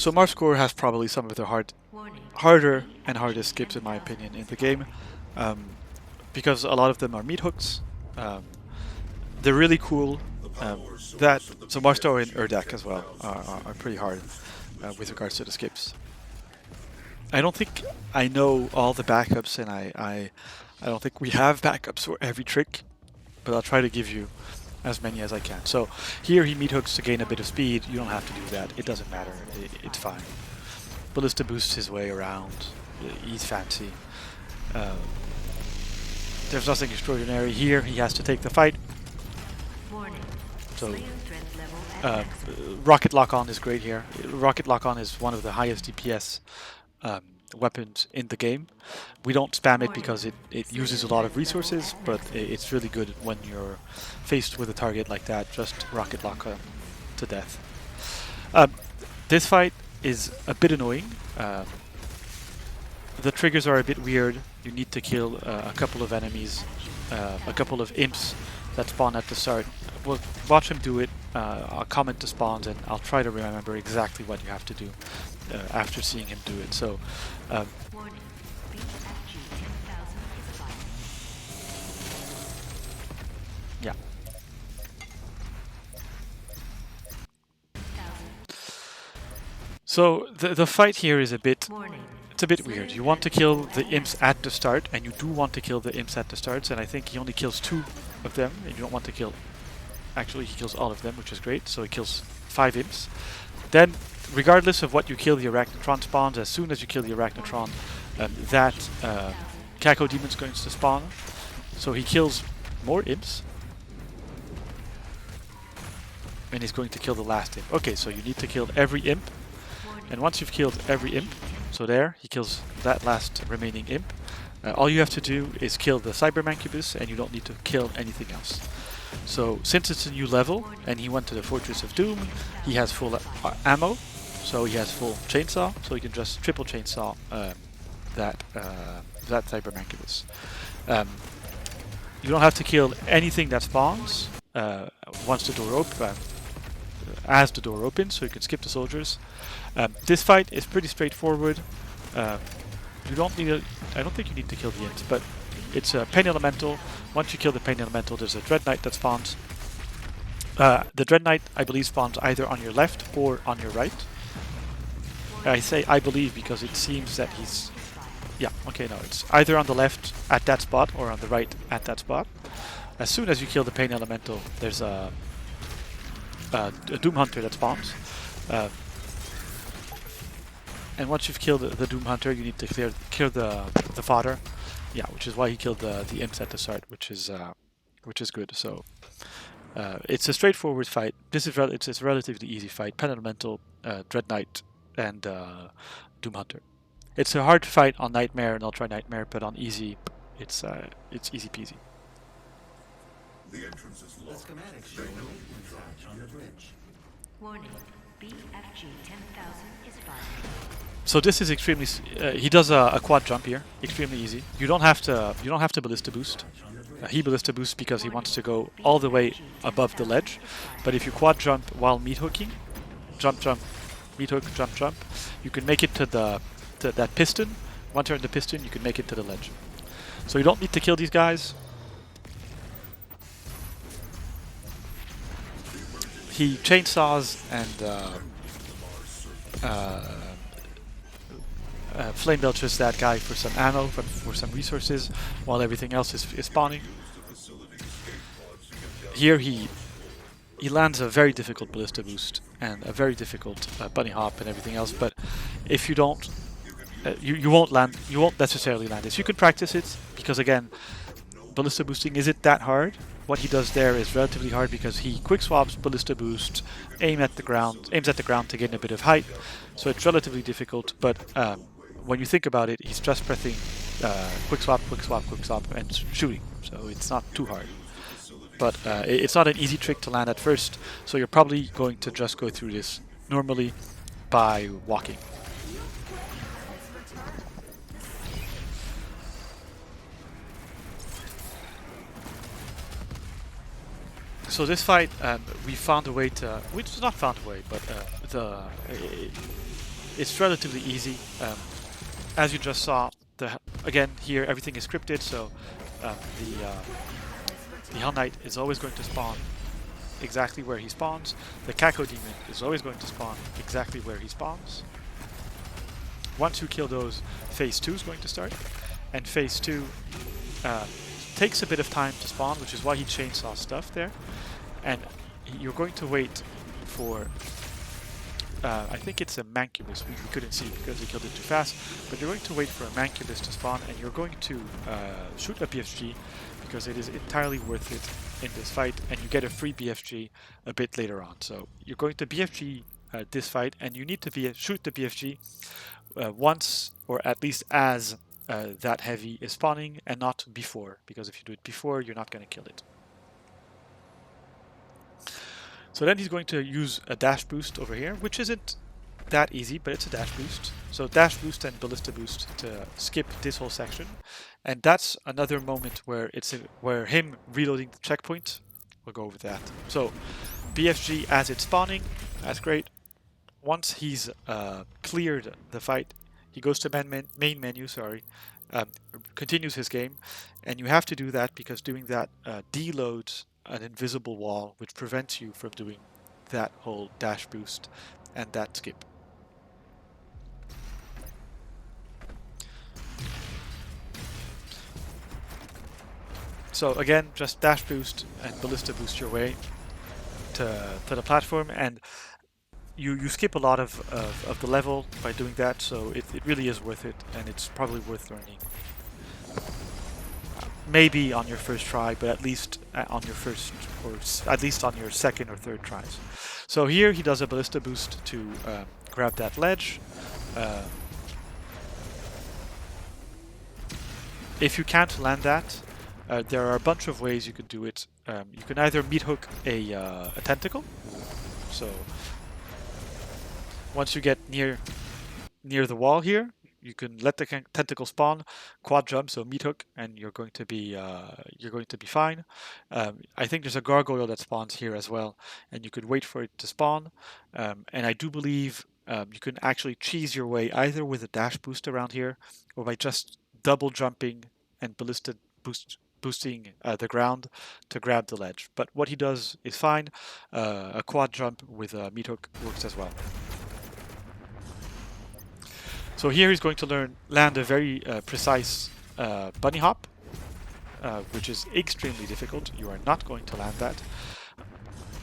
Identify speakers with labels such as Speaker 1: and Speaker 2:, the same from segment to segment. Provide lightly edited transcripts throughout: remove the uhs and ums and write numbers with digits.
Speaker 1: So Marscore has probably some of the harder and hardest skips, in my opinion, in the game, because a lot of them are meat hooks. They're really cool. So Marstow and Urdak as well are pretty hard with regards to the skips. I don't think I know all the backups, and I don't think we have backups for every trick, but I'll try to give you as many as I can. So here he meat hooks to gain a bit of speed. You don't have to do that. It doesn't matter. It's fine. Ballista boosts his way around. He's fancy. There's nothing extraordinary here. He has to take the fight. So Rocket Lock On is great here. Rocket Lock On is one of the highest DPS weapons in the game. We don't spam it because it uses a lot of resources, but it's really good when you're faced with a target like that. Just Rocket Lock to death. This fight is a bit annoying. The triggers are a bit weird. You need to kill a couple of enemies, a couple of imps that spawn at the start. We'll watch him do it. I'll comment the spawns, and I'll try to remember exactly what you have to do after seeing him do it. So, yeah. So the fight here is a bit weird. You want to kill the imps at the start, and you do want to kill the imps at the starts, and I think he only kills 2 of them, and you don't want to kill... Actually, he kills all of them, which is great, so he kills 5 imps. Then, regardless of what you kill, the Arachnotron spawns. As soon as you kill the Arachnotron, that Caco Demon's going to spawn. So he kills more imps. And he's going to kill the last imp. Okay, so you need to kill every imp. And once you've killed every imp, so there, he kills that last remaining imp. All you have to do is kill the Cybermancubus, and you don't need to kill anything else. So, since it's a new level, and he went to the Fortress of Doom, he has full ammo, so he has full chainsaw, so he can just triple chainsaw that Cybermancubus. You don't have to kill anything that spawns once the door as the door opens, so you can skip the soldiers. This fight is pretty straightforward. You don't need I don't think you need to kill the imps, but it's a Pain Elemental. Once you kill the Pain Elemental, there's a Dread Knight that spawns. The Dread Knight, I believe, spawns either on your left or on your right. I say I believe because it seems that he's... Yeah, okay, no, it's either on the left at that spot or on the right at that spot. As soon as you kill the Pain Elemental, there's a Doom Hunter that spawns. And once you've killed the Doom Hunter, you need to kill the fodder. Yeah, which is why he killed the imps at the start, which is good. So it's a straightforward fight. It's a relatively easy fight. Pain Elemental, Dread Knight, and Doom Hunter. It's a hard fight on Nightmare and Ultra Nightmare, but on easy, it's easy peasy.
Speaker 2: The entrance is locked. The schematics show no infraction on the bridge.
Speaker 3: Warning, BFG 10,000 is fired.
Speaker 1: So this is extremely. He does a quad jump here, extremely easy. You don't have to ballista boost. He ballista boosts because he wants to go all the way above the ledge. But if you quad jump while meat hooking, jump, meat hook, jump, you can make it to that piston. Once you're in the piston, you can make it to the ledge. So you don't need to kill these guys. He chainsaws and flame belches that guy for some ammo, for some resources, while everything else is spawning. Here he lands a very difficult ballista boost and a very difficult bunny hop and everything else. But if you don't, you won't necessarily land this. You can practice it because again, ballista boosting isn't that hard. What he does there is relatively hard because he quick swaps ballista boost, aims at the ground to gain a bit of height. So it's relatively difficult, but when you think about it, he's just pressing quick swap, and shooting. So it's not too hard. But it's not an easy trick to land at first, so you're probably going to just go through this normally by walking. So this fight, we found a way to... Which is not found a way, but it's relatively easy. As you just saw, again here everything is scripted, so the Hell Knight is always going to spawn exactly where he spawns. The Kako Demon is always going to spawn exactly where he spawns. Once you kill those, phase 2 is going to start, and phase 2 takes a bit of time to spawn, which is why he chainsaw stuff there. And you're going to wait for, I think it's a Mancubus, we couldn't see because he killed it too fast, but you're going to wait for a Mancubus to spawn, and you're going to shoot a BFG, because it is entirely worth it in this fight, and you get a free BFG a bit later on. So you're going to BFG this fight, and you need to shoot the BFG once, or at least as that heavy is spawning, and not before, because if you do it before, you're not going to kill it. So then he's going to use a dash boost over here, which isn't that easy, but it's a dash boost. So dash boost and ballista boost to skip this whole section, and that's another moment where where him reloading the checkpoint. We'll go over that. So BFG as it's spawning, that's great. Once he's cleared the fight, he goes to main menu, continues his game, and you have to do that because doing that deloads an invisible wall, which prevents you from doing that whole dash boost and that skip. So again, just dash boost and ballista boost your way to the platform, and you skip a lot of the level by doing that, so it really is worth it, and it's probably worth learning. Maybe on your first try, but at least on your first, or at least on your second or third tries. So here he does a ballista boost to grab that ledge. If you can't land that, there are a bunch of ways you could do it. You can either meat hook a tentacle. So once you get near the wall here, you can let the tentacle spawn, quad jump, so meat hook, and you're going to be fine. I think there's a gargoyle that spawns here as well, and you could wait for it to spawn. And I do believe you can actually cheese your way either with a dash boost around here, or by just double jumping and ballista boosting the ground to grab the ledge. But what he does is fine. A quad jump with a meat hook works as well. So here he's going to land a very precise bunny hop, which is extremely difficult. You are not going to land that.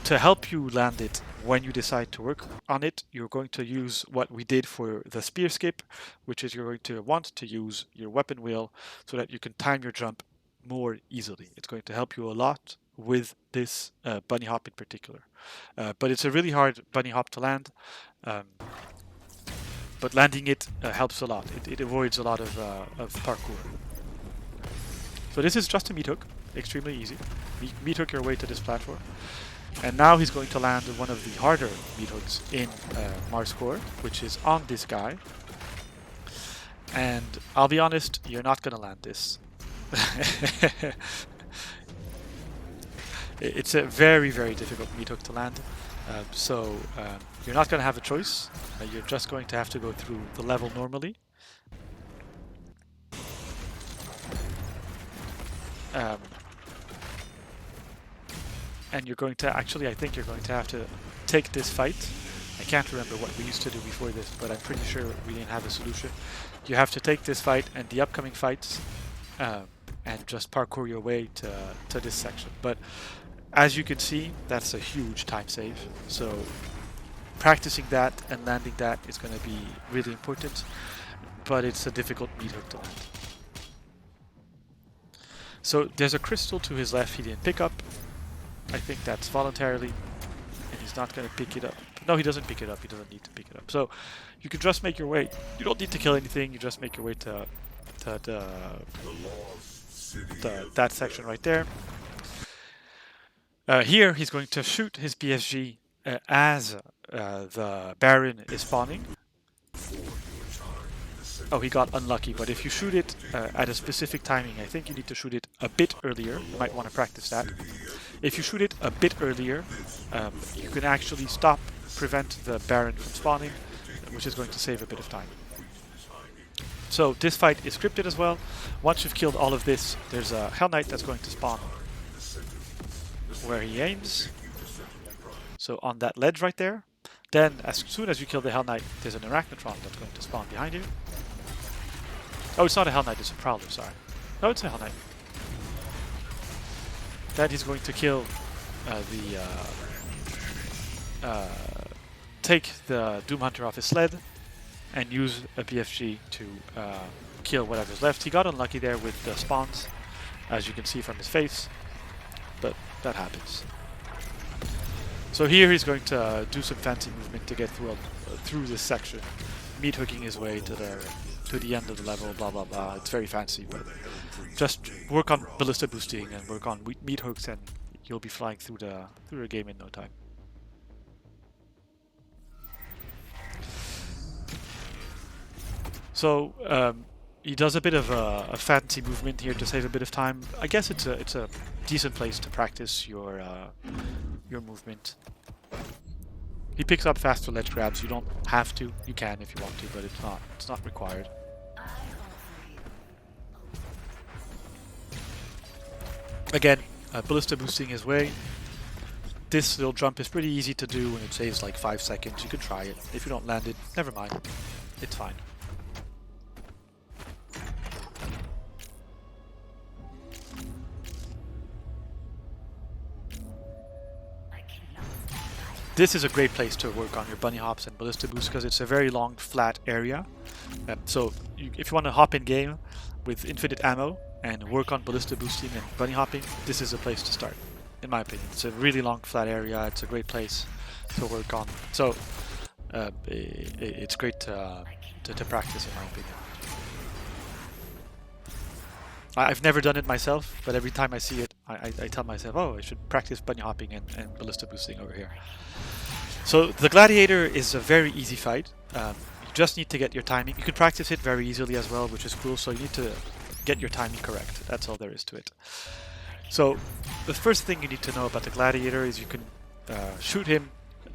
Speaker 1: To help you land it when you decide to work on it, you're going to use what we did for the spear skip, which is you're going to want to use your weapon wheel so that you can time your jump more easily. It's going to help you a lot with this bunny hop in particular. But it's a really hard bunny hop to land. But landing it helps a lot. It avoids a lot of parkour. So this is just a meat hook, extremely easy. Meat hook your way to this platform. And now he's going to land one of the harder meat hooks in Mars Core, which is on this guy. And I'll be honest, you're not going to land this. It's a very, very difficult meat hook to land. So you're not going to have a choice. You're just going to have to go through the level normally. And you're going to I think you're going to have to take this fight. I can't remember what we used to do before this, but I'm pretty sure we didn't have a solution. You have to take this fight and the upcoming fights and just parkour your way to this section. But as you can see, that's a huge time save. So practicing that and landing that is going to be really important, but it's a difficult meat hook to land. So there's a crystal to his left he didn't pick up. I think that's voluntarily, and he's not going to pick it up. No, he doesn't pick it up. He doesn't need to pick it up. So you can just make your way. You don't need to kill anything. You just make your way to that section right there. Here he's going to shoot his BFG as the Baron is spawning. Oh, he got unlucky, but if you shoot it at a specific timing, I think you need to shoot it a bit earlier. You might want to practice that. If you shoot it a bit earlier, you can actually prevent the Baron from spawning. which is going to save a bit of time. So this fight is scripted as well. Once you've killed all of this, there's a Hell Knight that's going to spawn where he aims. So on that ledge right there. Then as soon as you kill the Hell Knight, there's an Arachnotron that's going to spawn behind you. Oh, it's not a Hell Knight, it's a Prowler, sorry. No, it's a Hell Knight. Then he's going to kill take the Doom Hunter off his sled and use a BFG to kill whatever's left. He got unlucky there with the spawns, as you can see from his face, but that happens. So here he's going to do some fancy movement to get through this section, meat hooking his way to the end of the level, blah blah blah. It's very fancy, but just work on Ballista boosting and work on meat hooks, and you'll be flying through the game in no time. So he does a bit of a fancy movement here to save a bit of time. I guess it's a decent place to practice your movement. He picks up faster ledge grabs. You don't have to. You can if you want to, but it's not required. Again, Ballista boosting his way. This little jump is pretty easy to do and it saves like 5 seconds. You can try it. If you don't land it, never mind. It's fine. This is a great place to work on your bunny hops and ballista boost because it's a very long, flat area. So if you want to hop in game with infinite ammo and work on ballista boosting and bunny hopping, this is a place to start, in my opinion. It's a really long, flat area. It's a great place to work on. So it's great to practice, in my opinion. I've never done it myself, but every time I see it, I tell myself, oh, I should practice bunny hopping and ballista boosting over here. So the Gladiator is a very easy fight. You just need to get your timing. You can practice it very easily as well, which is cool. So you need to get your timing correct. That's all there is to it. So the first thing you need to know about the Gladiator is you can shoot him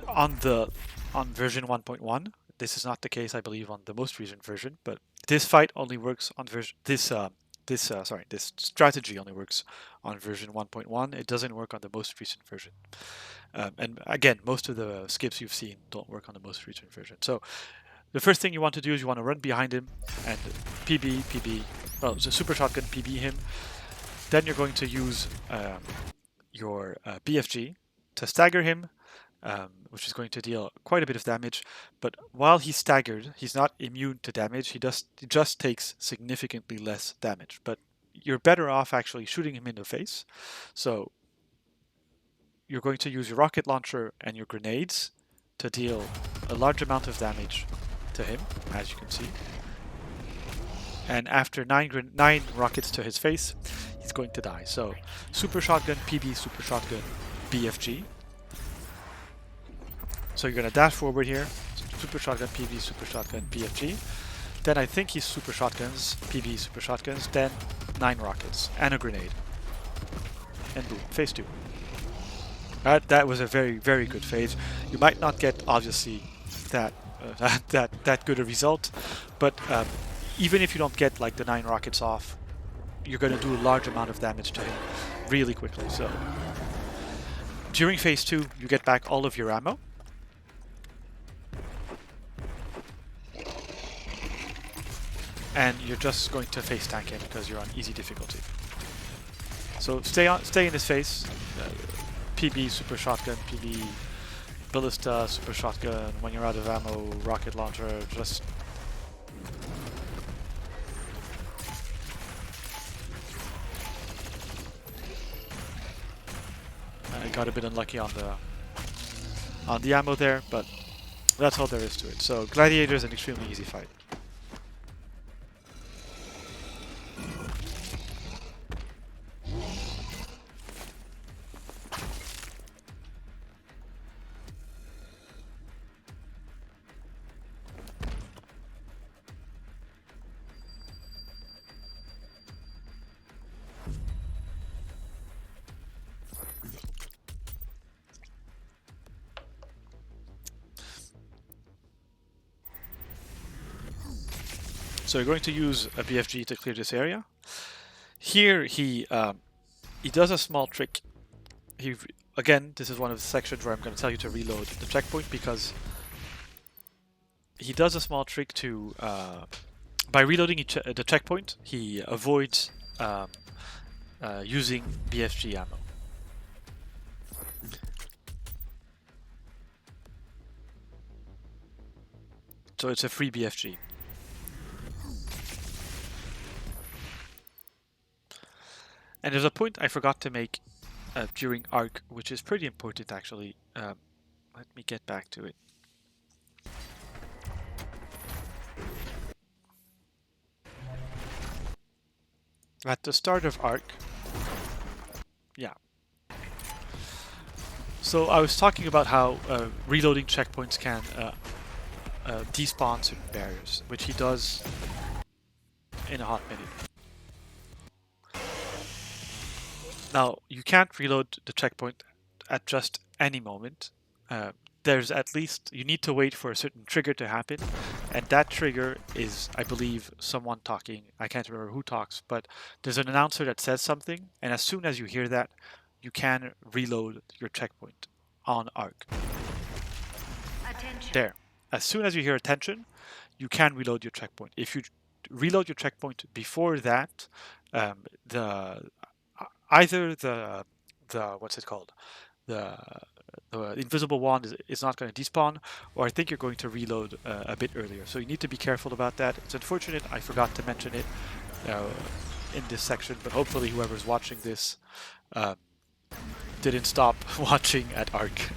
Speaker 1: on version 1.1. This is not the case, I believe, on the most recent version, but this fight only works on version this strategy only works on version 1.1. It doesn't work on the most recent version. And again, most of the skips you've seen don't work on the most recent version. So the first thing you want to do is you want to run behind him and well, it's a super shotgun PB him. Then you're going to use your BFG to stagger him, which is going to deal quite a bit of damage. But while he's staggered, he's not immune to damage. He just takes significantly less damage. But you're better off actually shooting him in the face. So you're going to use your rocket launcher and your grenades to deal a large amount of damage to him, as you can see. And after 9 rockets to his face, he's going to die. So super shotgun, PB, super shotgun, BFG. So you're going to dash forward here, super shotgun, PB, super shotgun, BFG. Then I think he's super shotguns, PB, super shotguns, then 9 rockets and a grenade. And boom, phase 2. That was a very, very good phase. You might not get, obviously, that good a result, but even if you don't get like the 9 rockets off, you're going to do a large amount of damage to him really quickly. So during phase 2, you get back all of your ammo. And you're just going to face tank him because you're on easy difficulty. So stay in his face. PB, super shotgun, PB, ballista, super shotgun. When you're out of ammo, rocket launcher, just... I got a bit unlucky on the ammo there, but that's all there is to it. So Gladiator is an extremely easy fight. So you're going to use a BFG to clear this area. Here he does a small trick. Again, this is one of the sections where I'm going to tell you to reload the checkpoint, because he does a small trick to by reloading the checkpoint, he avoids using BFG ammo. So it's a free BFG. And there's a point I forgot to make during ARC, which is pretty important actually. Let me get back to it. At the start of ARC, yeah. So I was talking about how reloading checkpoints can despawn certain barriers, which he does in a hot minute. Now, you can't reload the checkpoint at just any moment. There's at least, you need to wait for a certain trigger to happen, and that trigger is, I believe, someone talking. I can't remember who talks, but there's an announcer that says something, and as soon as you hear that, you can reload your checkpoint on ARC.
Speaker 3: Attention.
Speaker 1: There. As soon as you hear attention, you can reload your checkpoint. If you reload your checkpoint before that, either the what's it called? The invisible wand is not going to despawn, or I think you're going to reload a bit earlier. So you need to be careful about that. It's unfortunate I forgot to mention it in this section, but hopefully whoever's watching this didn't stop watching at ARC.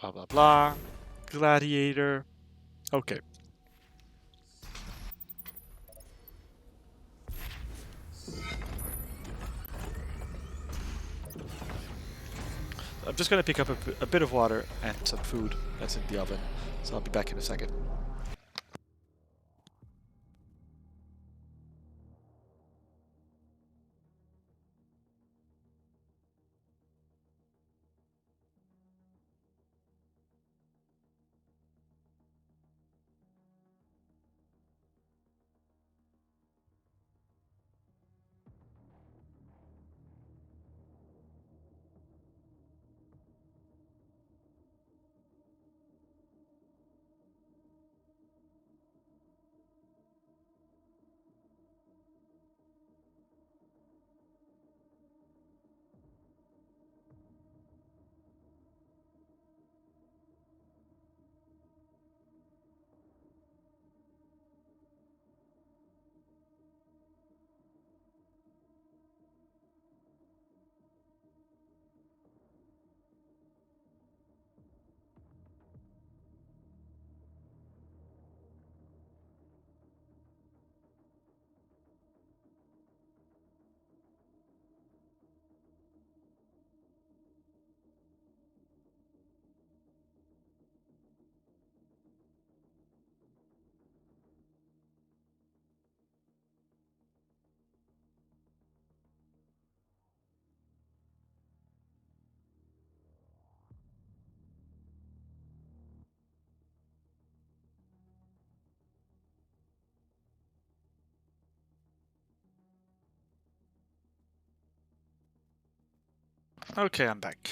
Speaker 1: Blah blah blah. Gladiator. Okay. I'm just going to pick up a bit of water and some food that's in the oven, so I'll be back in a second. Okay, I'm back.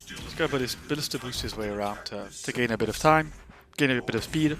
Speaker 1: Let's go Ballista boost his way around to gain a bit of time, gain a bit of speed.